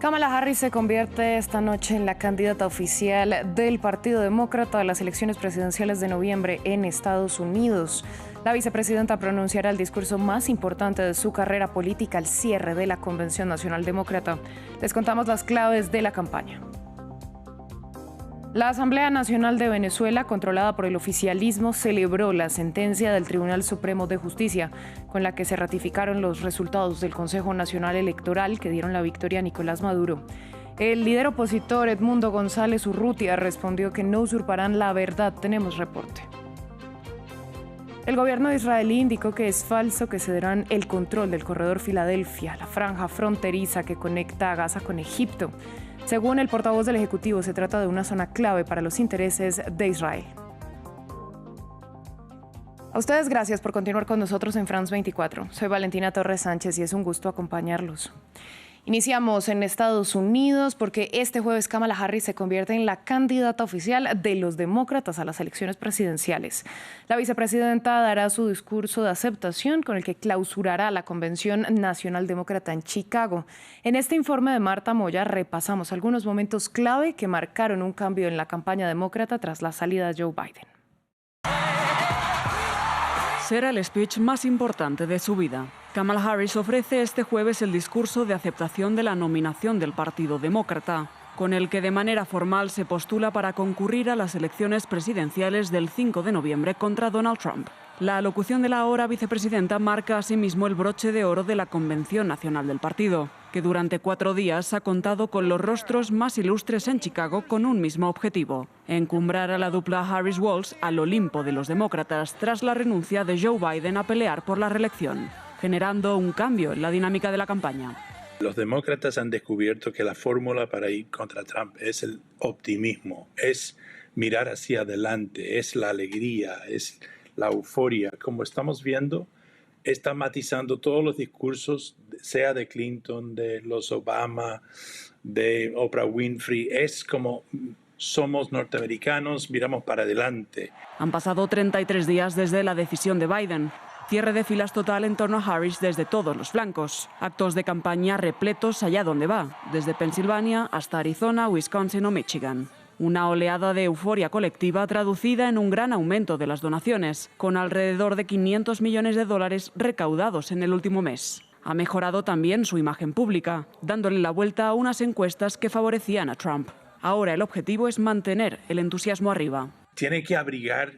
Kamala Harris se convierte esta noche en la candidata oficial del Partido Demócrata a las elecciones presidenciales de noviembre en Estados Unidos. La vicepresidenta pronunciará el discurso más importante de su carrera política al cierre de la Convención Nacional Demócrata. Les contamos las claves de la campaña. La Asamblea Nacional de Venezuela, controlada por el oficialismo, celebró la sentencia del Tribunal Supremo de Justicia, con la que se ratificaron los resultados del Consejo Nacional Electoral que dieron la victoria a Nicolás Maduro. El líder opositor Edmundo González Urrutia respondió que no usurparán la verdad. Tenemos reporte. El gobierno israelí indicó que es falso que cederán el control del corredor Filadelfia, la franja fronteriza que conecta a Gaza con Egipto. Según el portavoz del Ejecutivo, se trata de una zona clave para los intereses de Israel. A ustedes gracias por continuar con nosotros en France 24. Soy Valentina Torres Sánchez y es un gusto acompañarlos. Iniciamos en Estados Unidos porque este jueves Kamala Harris se convierte en la candidata oficial de los demócratas a las elecciones presidenciales. La vicepresidenta dará su discurso de aceptación con el que clausurará la Convención Nacional Demócrata en Chicago. En este informe de Marta Moya repasamos algunos momentos clave que marcaron un cambio en la campaña demócrata tras la salida de Joe Biden. Será el speech más importante de su vida. Kamala Harris ofrece este jueves el discurso de aceptación de la nominación del Partido Demócrata, con el que de manera formal se postula para concurrir a las elecciones presidenciales del 5 de noviembre contra Donald Trump. La alocución de la ahora vicepresidenta marca asimismo el broche de oro de la Convención Nacional del Partido, que durante 4 días ha contado con los rostros más ilustres en Chicago con un mismo objetivo: encumbrar a la dupla Harris-Walz al Olimpo de los demócratas tras la renuncia de Joe Biden a pelear por la reelección, generando un cambio en la dinámica de la campaña. Los demócratas han descubierto que la fórmula para ir contra Trump es el optimismo, es mirar hacia adelante, es la alegría, es la euforia. Como estamos viendo, está matizando todos los discursos, sea de Clinton, de los Obama, de Oprah Winfrey. Es como somos norteamericanos, miramos para adelante. Han pasado 33 días desde la decisión de Biden. Cierre de filas total en torno a Harris desde todos los flancos. Actos de campaña repletos allá donde va, desde Pensilvania hasta Arizona, Wisconsin o Michigan. Una oleada de euforia colectiva traducida en un gran aumento de las donaciones, con alrededor de $500 millones recaudados en el último mes. Ha mejorado también su imagen pública, dándole la vuelta a unas encuestas que favorecían a Trump. Ahora el objetivo es mantener el entusiasmo arriba. Tiene que abrigar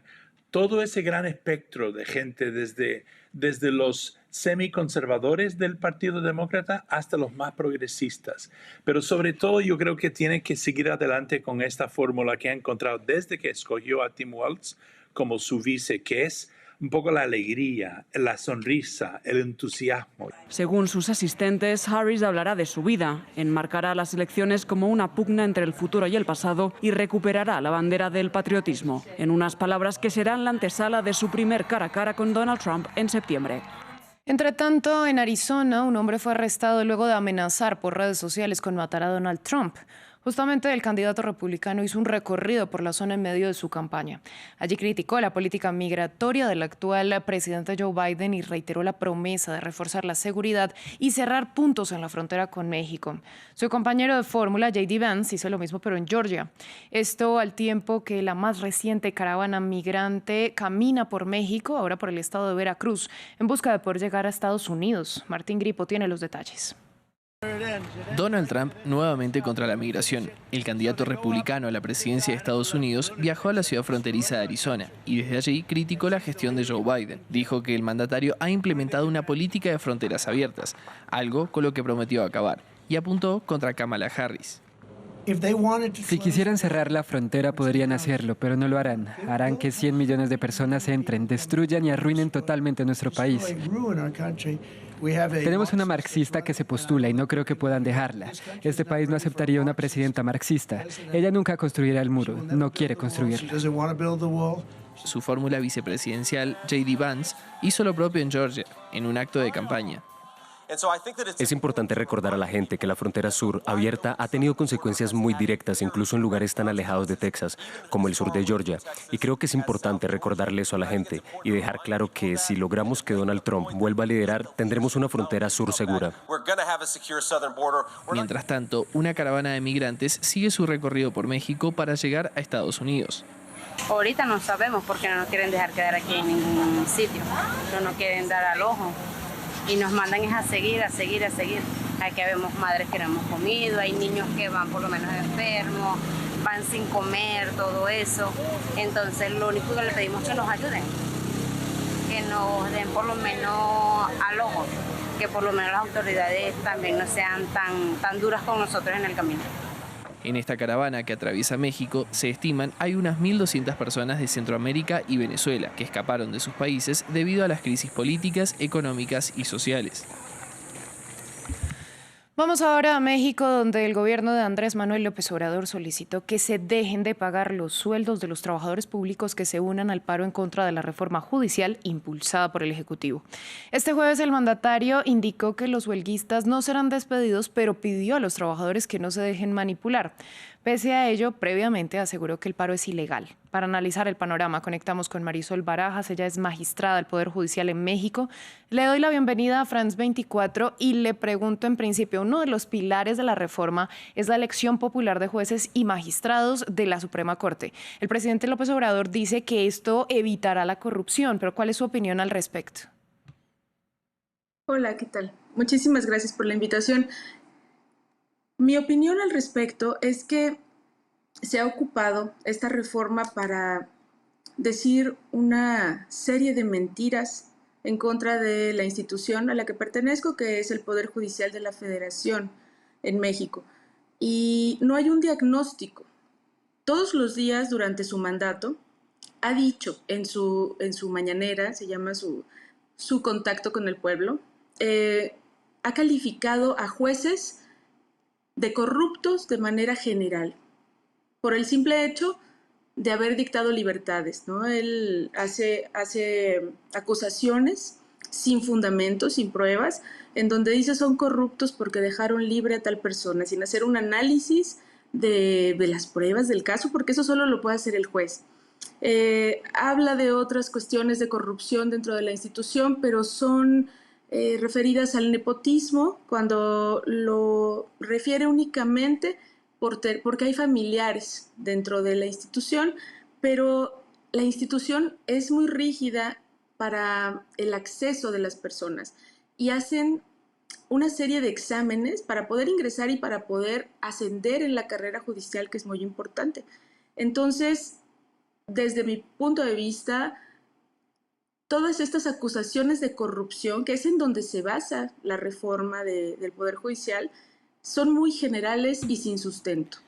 todo ese gran espectro de gente, desde los semiconservadores del Partido Demócrata hasta los más progresistas. Pero sobre todo yo creo que tiene que seguir adelante con esta fórmula que ha encontrado desde que escogió a Tim Walz como su vice, que es un poco la alegría, la sonrisa, el entusiasmo. Según sus asistentes, Harris hablará de su vida, enmarcará las elecciones como una pugna entre el futuro y el pasado y recuperará la bandera del patriotismo, en unas palabras que serán la antesala de su primer cara a cara con Donald Trump en septiembre. Entre tanto, en Arizona, un hombre fue arrestado luego de amenazar por redes sociales con matar a Donald Trump. Justamente el candidato republicano hizo un recorrido por la zona en medio de su campaña. Allí criticó la política migratoria del actual presidente Joe Biden y reiteró la promesa de reforzar la seguridad y cerrar puntos en la frontera con México. Su compañero de fórmula, J.D. Vance, hizo lo mismo pero en Georgia. Esto al tiempo que la más reciente caravana migrante camina por México, ahora por el estado de Veracruz, en busca de poder llegar a Estados Unidos. Martín Gripo tiene los detalles. Donald Trump nuevamente contra la migración. El candidato republicano a la presidencia de Estados Unidos viajó a la ciudad fronteriza de Arizona y desde allí criticó la gestión de Joe Biden. Dijo que el mandatario ha implementado una política de fronteras abiertas, algo con lo que prometió acabar, y apuntó contra Kamala Harris. Si quisieran cerrar la frontera podrían hacerlo, pero no lo harán. Harán que 100 millones de personas entren, destruyan y arruinen totalmente nuestro país. Tenemos una marxista que se postula y no creo que puedan dejarla. Este país no aceptaría una presidenta marxista. Ella nunca construirá el muro, no quiere construirlo. Su fórmula vicepresidencial, J.D. Vance, hizo lo propio en Georgia, en un acto de campaña. Es importante recordar a la gente que la frontera sur abierta ha tenido consecuencias muy directas, incluso en lugares tan alejados de Texas como el sur de Georgia. Y creo que es importante recordarle eso a la gente y dejar claro que si logramos que Donald Trump vuelva a liderar, tendremos una frontera sur segura. Mientras tanto, una caravana de migrantes sigue su recorrido por México para llegar a Estados Unidos. Ahorita no sabemos porque no nos quieren dejar quedar aquí en ningún sitio, no nos quieren dar al ojo. Y nos mandan es a seguir. Aquí vemos madres que no hemos comido, hay niños que van por lo menos enfermos, van sin comer, todo eso. Entonces lo único que le pedimos es que nos ayuden, que nos den por lo menos al ojo, que por lo menos las autoridades también no sean tan duras con nosotros en el camino. En esta caravana que atraviesa México, se estiman hay unas 1.200 personas de Centroamérica y Venezuela que escaparon de sus países debido a las crisis políticas, económicas y sociales. Vamos ahora a México, donde el gobierno de Andrés Manuel López Obrador solicitó que se dejen de pagar los sueldos de los trabajadores públicos que se unan al paro en contra de la reforma judicial impulsada por el Ejecutivo. Este jueves el mandatario indicó que los huelguistas no serán despedidos, pero pidió a los trabajadores que no se dejen manipular. Pese a ello, previamente aseguró que el paro es ilegal. Para analizar el panorama, conectamos con Marisol Barajas. Ella es magistrada del Poder Judicial en México. Le doy la bienvenida a France 24 y le pregunto en principio, uno de los pilares de la reforma es la elección popular de jueces y magistrados de la Suprema Corte. El presidente López Obrador dice que esto evitará la corrupción, pero ¿cuál es su opinión al respecto? Hola, ¿qué tal? Muchísimas gracias por la invitación. Mi opinión al respecto es que se ha ocupado esta reforma para decir una serie de mentiras en contra de la institución a la que pertenezco, que es el Poder Judicial de la Federación en México. Y no hay un diagnóstico. Todos los días durante su mandato ha dicho en su mañanera, se llama su contacto con el pueblo, ha calificado a jueces de corruptos de manera general, por el simple hecho de haber dictado libertades, ¿no? Él hace acusaciones sin fundamentos, sin pruebas, en donde dice son corruptos porque dejaron libre a tal persona, sin hacer un análisis de las pruebas del caso, porque eso solo lo puede hacer el juez. Habla de otras cuestiones de corrupción dentro de la institución, pero son referidas al nepotismo, cuando lo refiere únicamente porque hay familiares dentro de la institución, pero la institución es muy rígida para el acceso de las personas y hacen una serie de exámenes para poder ingresar y para poder ascender en la carrera judicial, que es muy importante. Entonces, desde mi punto de vista, todas estas acusaciones de corrupción, que es en donde se basa la reforma del Poder Judicial, son muy generales y sin sustento.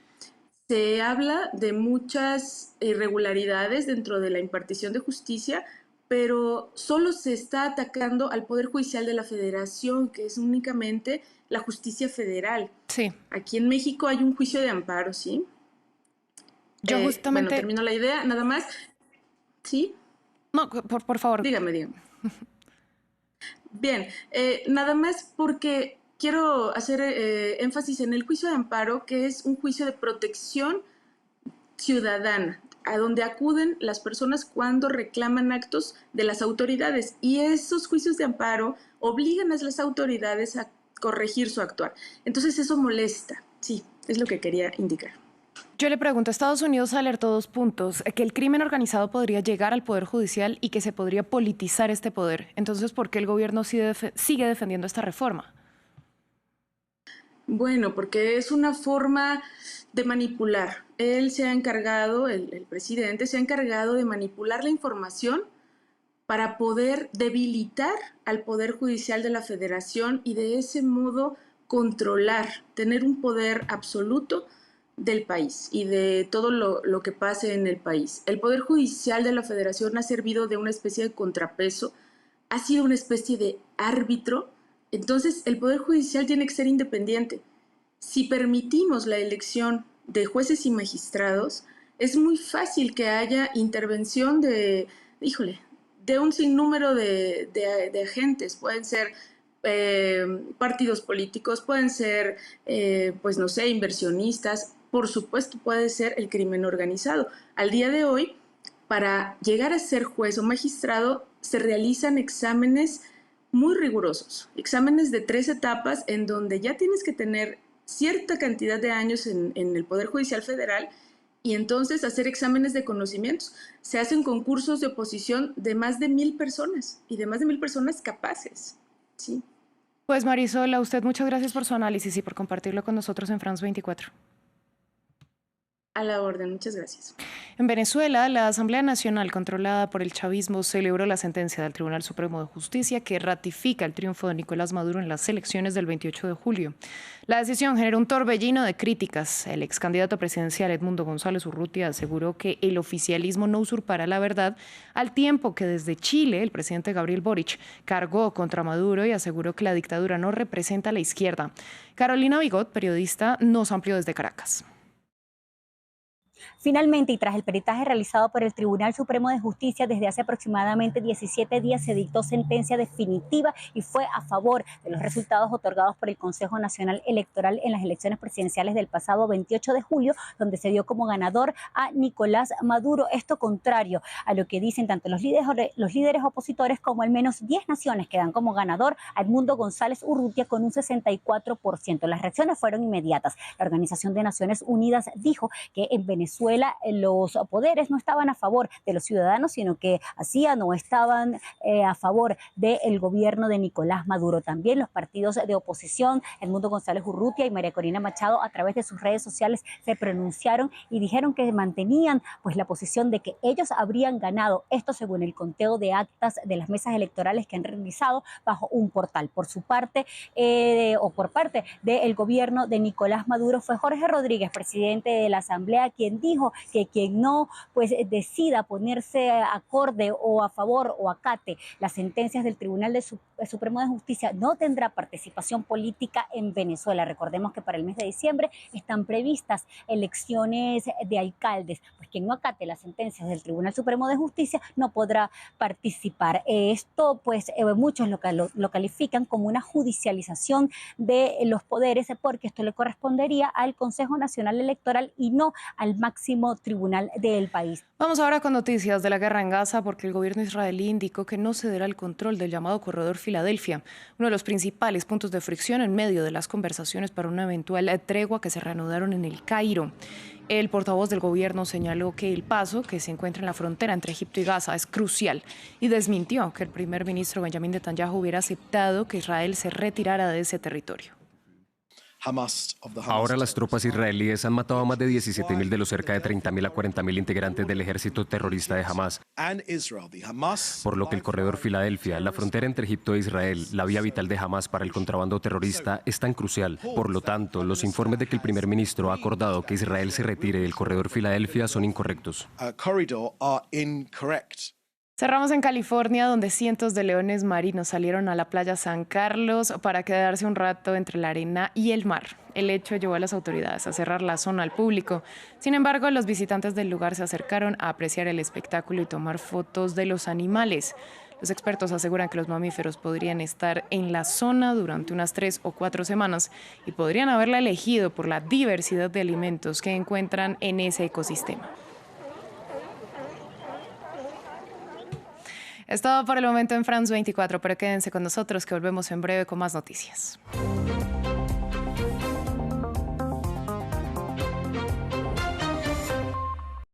Se habla de muchas irregularidades dentro de la impartición de justicia, pero solo se está atacando al Poder Judicial de la Federación, que es únicamente la justicia federal. Sí. Aquí en México hay un juicio de amparo, ¿sí? Yo justamente... Bueno, termino la idea, nada más. ¿Sí? No, por favor. Dígame. Bien, nada más porque quiero hacer énfasis en el juicio de amparo, que es un juicio de protección ciudadana, a donde acuden las personas cuando reclaman actos de las autoridades. Y esos juicios de amparo obligan a las autoridades a corregir su actuar. Entonces eso molesta. Sí, es lo que quería indicar. Yo le pregunto, Estados Unidos alertó 2 puntos, que el crimen organizado podría llegar al Poder Judicial y que se podría politizar este poder. Entonces, ¿por qué el gobierno sigue defendiendo esta reforma? Bueno, porque es una forma de manipular. Él se ha encargado, el presidente se ha encargado de manipular la información para poder debilitar al Poder Judicial de la Federación y de ese modo controlar, tener un poder absoluto del país y de todo lo que pase en el país. El Poder Judicial de la Federación ha servido de una especie de contrapeso, ha sido una especie de árbitro. Entonces, el Poder Judicial tiene que ser independiente. Si permitimos la elección de jueces y magistrados, es muy fácil que haya intervención de un sinnúmero de agentes. Pueden ser partidos políticos, pueden ser, pues no sé, inversionistas, por supuesto puede ser el crimen organizado. Al día de hoy, para llegar a ser juez o magistrado, se realizan exámenes muy rigurosos, exámenes de 3 etapas en donde ya tienes que tener cierta cantidad de años en el Poder Judicial Federal y entonces hacer exámenes de conocimientos. Se hacen concursos de oposición de más de 1,000 personas y de más de 1,000 personas capaces, ¿sí? Pues Marisol, a usted muchas gracias por su análisis y por compartirlo con nosotros en France 24. A la orden, muchas gracias. En Venezuela, la Asamblea Nacional, controlada por el chavismo, celebró la sentencia del Tribunal Supremo de Justicia que ratifica el triunfo de Nicolás Maduro en las elecciones del 28 de julio. La decisión generó un torbellino de críticas. El ex candidato presidencial Edmundo González Urrutia aseguró que el oficialismo no usurpará la verdad, al tiempo que desde Chile el presidente Gabriel Boric cargó contra Maduro y aseguró que la dictadura no representa a la izquierda. Carolina Bigot, periodista, nos amplió desde Caracas. Finalmente, y tras el peritaje realizado por el Tribunal Supremo de Justicia desde hace aproximadamente 17 días, se dictó sentencia definitiva y fue a favor de los resultados otorgados por el Consejo Nacional Electoral en las elecciones presidenciales del pasado 28 de julio, donde se dio como ganador a Nicolás Maduro. Esto contrario a lo que dicen tanto los líderes opositores como al menos 10 naciones que dan como ganador a Edmundo González Urrutia con un 64%. Las reacciones fueron inmediatas. La Organización de Naciones Unidas dijo que en Venezuela los poderes no estaban a favor de los ciudadanos, sino que hacían o estaban a favor del gobierno de Nicolás Maduro. También los partidos de oposición, Edmundo González Urrutia y María Corina Machado, a través de sus redes sociales se pronunciaron y dijeron que mantenían pues la posición de que ellos habrían ganado, esto según el conteo de actas de las mesas electorales que han realizado bajo un portal. Por su parte, o por parte del gobierno de Nicolás Maduro, fue Jorge Rodríguez, presidente de la Asamblea, quien dijo que quien no pues decida ponerse acorde o a favor o acate las sentencias del Tribunal Supremo de Justicia no tendrá participación política en Venezuela. Recordemos que para el mes de diciembre están previstas elecciones de alcaldes, pues quien no acate las sentencias del Tribunal Supremo de Justicia no podrá participar. Esto pues muchos lo califican como una judicialización de los poderes, porque esto le correspondería al Consejo Nacional Electoral y no al máximo tribunal del país. Vamos ahora con noticias de la guerra en Gaza, porque el gobierno israelí indicó que no cederá el control del llamado Corredor Filadelfia, uno de los principales puntos de fricción en medio de las conversaciones para una eventual tregua que se reanudaron en el Cairo. El portavoz del gobierno señaló que el paso, que se encuentra en la frontera entre Egipto y Gaza, es crucial y desmintió que el primer ministro Benjamín Netanyahu hubiera aceptado que Israel se retirara de ese territorio. Ahora las tropas israelíes han matado a más de 17.000 de los cerca de 30.000 a 40.000 integrantes del ejército terrorista de Hamas. Por lo que el corredor Filadelfia, la frontera entre Egipto e Israel, la vía vital de Hamas para el contrabando terrorista, es tan crucial. Por lo tanto, los informes de que el primer ministro ha acordado que Israel se retire del corredor Filadelfia son incorrectos. Cerramos en California, donde cientos de leones marinos salieron a la playa San Carlos para quedarse un rato entre la arena y el mar. El hecho llevó a las autoridades a cerrar la zona al público. Sin embargo, los visitantes del lugar se acercaron a apreciar el espectáculo y tomar fotos de los animales. Los expertos aseguran que los mamíferos podrían estar en la zona durante unas 3 o 4 semanas y podrían haberla elegido por la diversidad de alimentos que encuentran en ese ecosistema. Es todo por el momento en France 24, pero quédense con nosotros que volvemos en breve con más noticias.